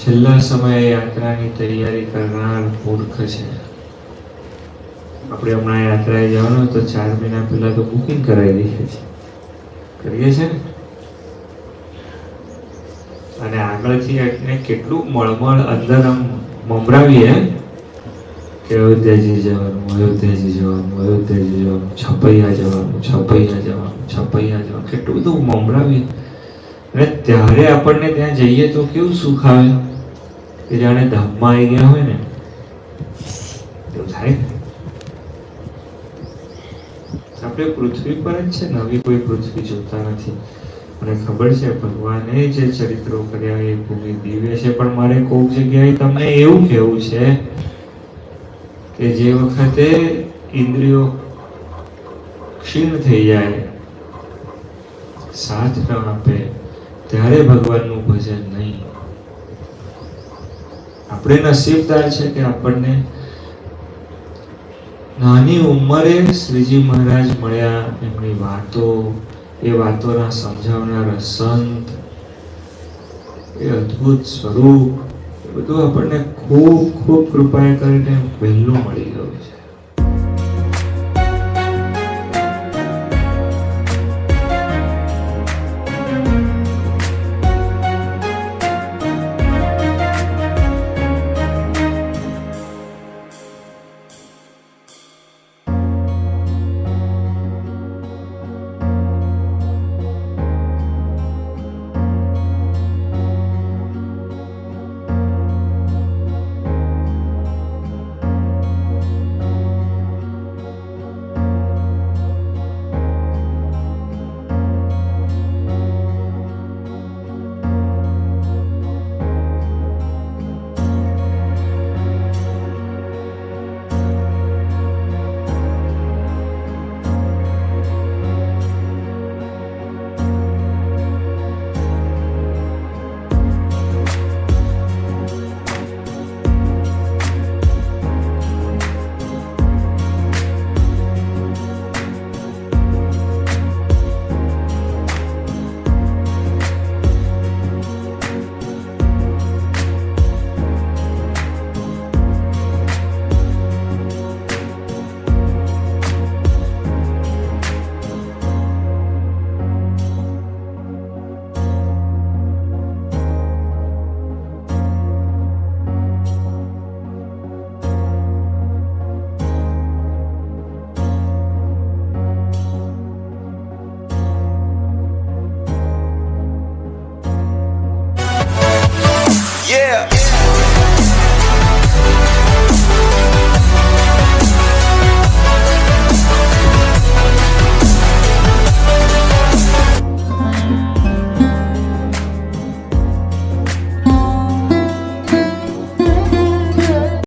છેલ્લા સમયે યાત્રાની તૈયારી કરનાર મૂર્ખ છે. આપણે હમણાં યાત્રાએ જવાનું તો 4 મહિના પહેલા તો બુકિંગ કરાવી દઈએ છીએ, કરીએ છીએ ને. અને આગળથી એટલે કેટલું મળમળ અંદર આમ મમરાવીએ કે અયોધ્યાજી જવાનું, અયોધ્યાજી જવાનું, અયોધ્યાજી જવાનું, છપૈયા જવાનું, છપૈયા જવાનું, છપૈયા જવાનું, કેટલું બધું મમરાવીએ. અને ત્યારે આપણને ત્યાં જઈએ તો કેવું સુખ આવે કે જાણે ધામમાં આવી ગયા હોય ને એવું થાય. આપણે પૃથ્વી પર જ છે, નવી કોઈ પૃથ્વી જોતા નથી. મને ખબર છે ભગવાને જે ચરિત્રો કર્યા એ ભૂમિ દિવ્ય છે, પણ મારે કોઈક જગ્યાએ તમને એવું કહેવું છે કે જે વખતે ઇન્દ્રિયો ક્ષીણ થઈ જાય, સાથ ન આપે, ત્યારે ભગવાનનું ભજન નહીં. આપણે નસીબદાર છે કે આપણને નાની ઉંમરે શ્રીજી મહારાજ મળ્યા, એમની વાતો, એ વાતોના સમજાવનારા સંત, એ અદ્ભુત સ્વરૂપ, એ બધું આપણને ખૂબ ખૂબ કૃપા કરીને વહેલું મળી ગયું છે.